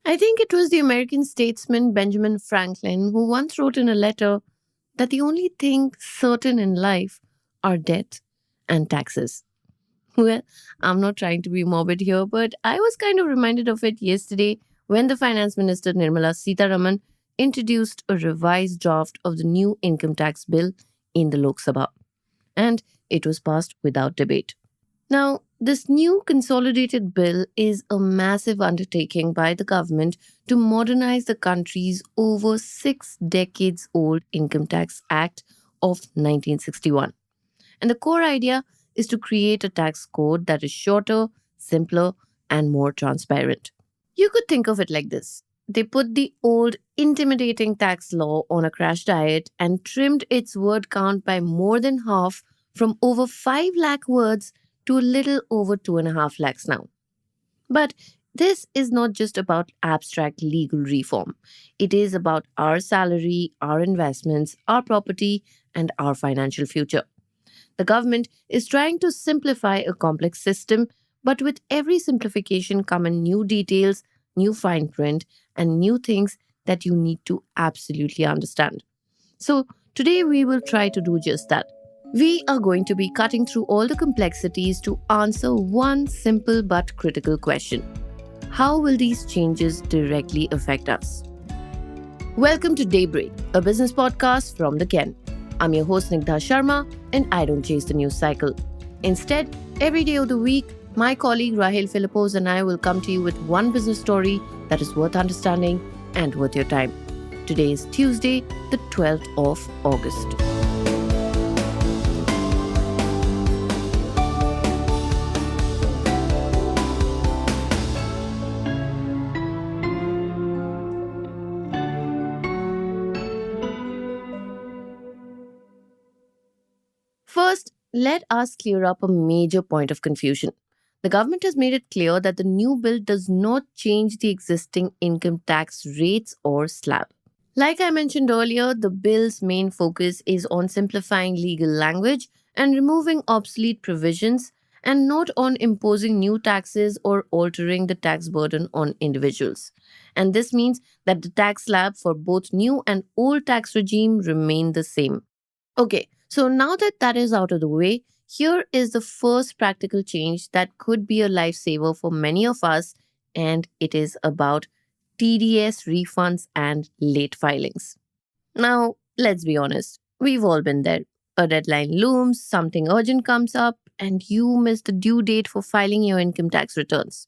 I think it was the American statesman Benjamin Franklin who once wrote in a letter that the only thing certain in life are death and taxes. Well, I'm not trying to be morbid here, but I was kind of reminded of it yesterday when the Finance Minister Nirmala Sitharaman introduced a revised draft of the new income tax bill in the Lok Sabha, and it was passed without debate. Now, this new consolidated bill is a massive undertaking by the government to modernize the country's over 6 decades old Income Tax Act of 1961. And the core idea is to create a tax code that is shorter, simpler, and more transparent. You could think of it like this: they put the old, intimidating tax law on a crash diet and trimmed its word count by more than half from over 5 lakh words to a little over 2.5 lakhs now. But this is not just about abstract legal reform. It is about our salary, our investments, our property, and our financial future. The government is trying to simplify a complex system, but with every simplification come in new details, new fine print, and new things that you need to absolutely understand. So, today we will try to do just that. We are going to be cutting through all the complexities to answer one simple but critical question: how will these changes directly affect us? Welcome to Daybreak, a business podcast from the Ken. I'm your host Nigdha Sharma, and I don't chase the news cycle. Instead, every day of the week, my colleague Rahel Philippos and I will come to you with one business story that is worth understanding and worth your time. Today is Tuesday, the 12th of August. First, let us clear up a major point of confusion. The government has made it clear that the new bill does not change the existing income tax rates or slab. Like I mentioned earlier, the bill's main focus is on simplifying legal language and removing obsolete provisions, and not on imposing new taxes or altering the tax burden on individuals. And this means that the tax slab for both new and old tax regime remain the same. Okay, so now that that is out of the way, here is the first practical change that could be a lifesaver for many of us, and it is about TDS refunds and late filings. Now, let's be honest, we've all been there. A deadline looms, something urgent comes up, and you miss the due date for filing your income tax returns.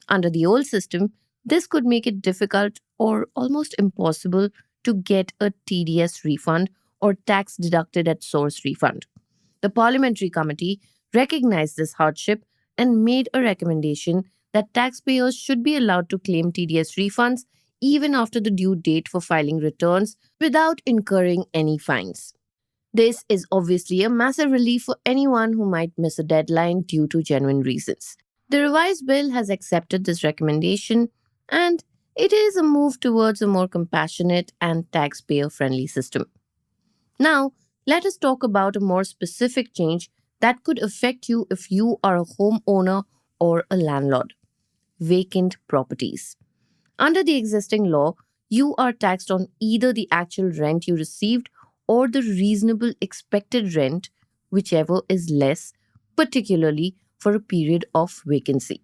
Under the old system, this could make it difficult or almost impossible to get a TDS refund or tax deducted at source refund. The Parliamentary Committee recognized this hardship and made a recommendation that taxpayers should be allowed to claim TDS refunds even after the due date for filing returns without incurring any fines. This is obviously a massive relief for anyone who might miss a deadline due to genuine reasons. The revised bill has accepted this recommendation, and it is a move towards a more compassionate and taxpayer friendly system. Now, let us talk about a more specific change that could affect you if you are a homeowner or a landlord: vacant properties. Under the existing law, you are taxed on either the actual rent you received or the reasonable expected rent, whichever is less, particularly for a period of vacancy.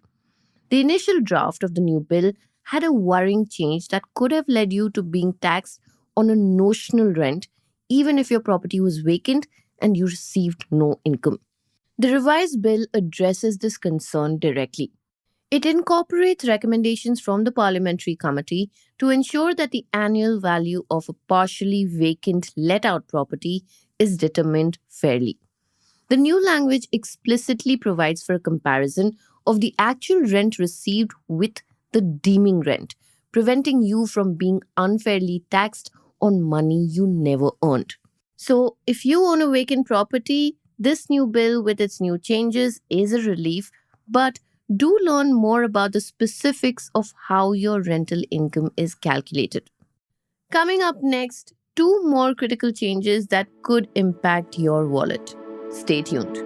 The initial draft of the new bill had a worrying change that could have led you to being taxed on a notional rent, even if your property was vacant and you received no income. The revised bill addresses this concern directly. It incorporates recommendations from the Parliamentary Committee to ensure that the annual value of a partially vacant let out property is determined fairly. The new language explicitly provides for a comparison of the actual rent received with the deeming rent, preventing you from being unfairly taxed on money you never earned. So, if you own a vacant property, this new bill with its new changes is a relief, but do learn more about the specifics of how your rental income is calculated. Coming up next, two more critical changes that could impact your wallet. Stay tuned.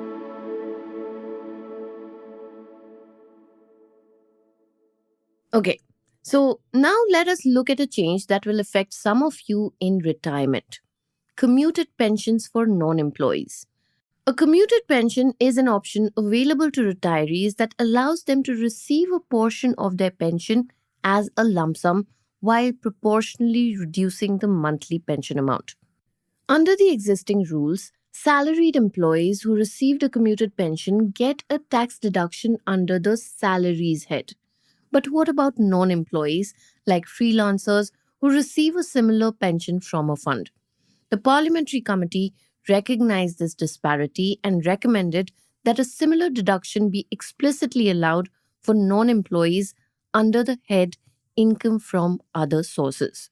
Okay, So now let us look at a change that will affect some of you in retirement. Commuted pensions for non-employees. A commuted pension is an option available to retirees that allows them to receive a portion of their pension as a lump sum while proportionally reducing the monthly pension amount. Under the existing rules, salaried employees who received a commuted pension get a tax deduction under the salaries head. But what about non employees like freelancers who receive a similar pension from a fund? The Parliamentary Committee recognized this disparity and recommended that a similar deduction be explicitly allowed for non employees under the head Income from Other Sources.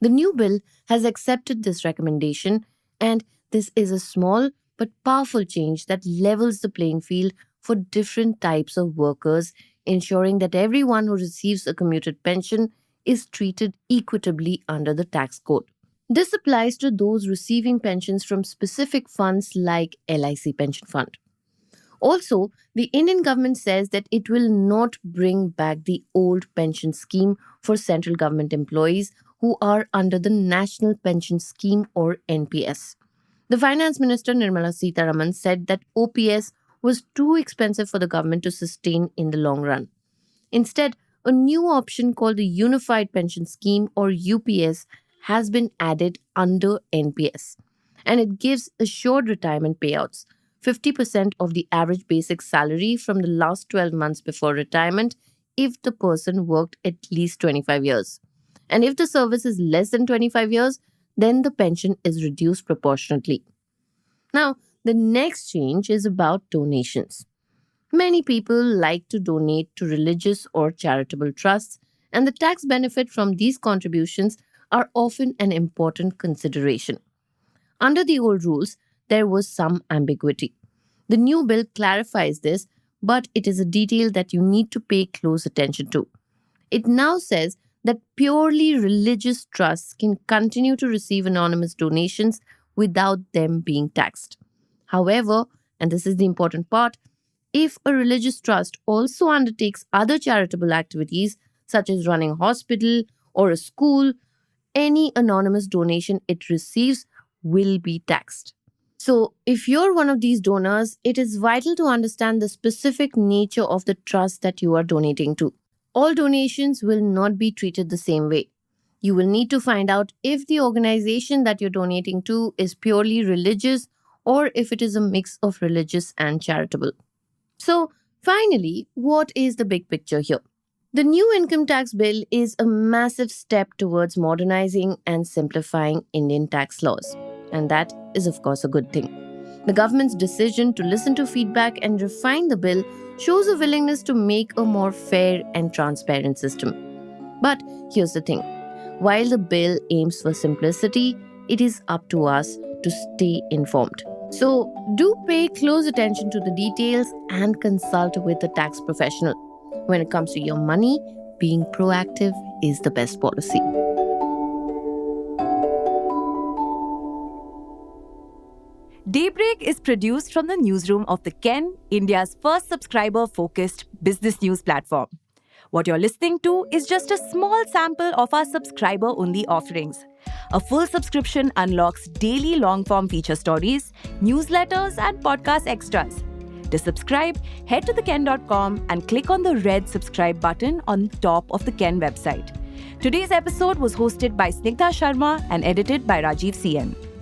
The new bill has accepted this recommendation, and this is a small but powerful change that levels the playing field for different types of workers, ensuring that everyone who receives a commuted pension is treated equitably under the tax code. This applies to those receiving pensions from specific funds like LIC Pension Fund. Also, the Indian government says that it will not bring back the old pension scheme for central government employees who are under the National Pension Scheme or NPS. The Finance Minister Nirmala Sitharaman said that OPS was too expensive for the government to sustain in the long run. Instead, a new option called the Unified Pension Scheme or UPS has been added under NPS, and it gives assured retirement payouts, 50% of the average basic salary from the last 12 months before retirement if the person worked at least 25 years. And if the service is less than 25 years, then the pension is reduced proportionately. Now, the next change is about donations. Many people like to donate to religious or charitable trusts, and the tax benefit from these contributions are often an important consideration. Under the old rules, there was some ambiguity. The new bill clarifies this, but it is a detail that you need to pay close attention to. It now says that purely religious trusts can continue to receive anonymous donations without them being taxed. However, and this is the important part, if a religious trust also undertakes other charitable activities such as running a hospital or a school, any anonymous donation it receives will be taxed. So, if you're one of these donors, it is vital to understand the specific nature of the trust that you are donating to. All donations will not be treated the same way. You will need to find out if the organization that you're donating to is purely religious or if it is a mix of religious and charitable. So, finally, what is the big picture here? The new income tax bill is a massive step towards modernizing and simplifying Indian tax laws. And that is, of course, a good thing. The government's decision to listen to feedback and refine the bill shows a willingness to make a more fair and transparent system. But here's the thing. While the bill aims for simplicity, it is up to us to stay informed. So, do pay close attention to the details and consult with a tax professional. When it comes to your money, being proactive is the best policy. Daybreak is produced from the newsroom of the Ken, India's first subscriber-focused business news platform. What you're listening to is just a small sample of our subscriber-only offerings. A full subscription unlocks daily long-form feature stories, newsletters, and podcast extras. To subscribe, head to theken.com and click on the red subscribe button on top of the Ken website. Today's episode was hosted by Snigdha Sharma and edited by Rajiv CN.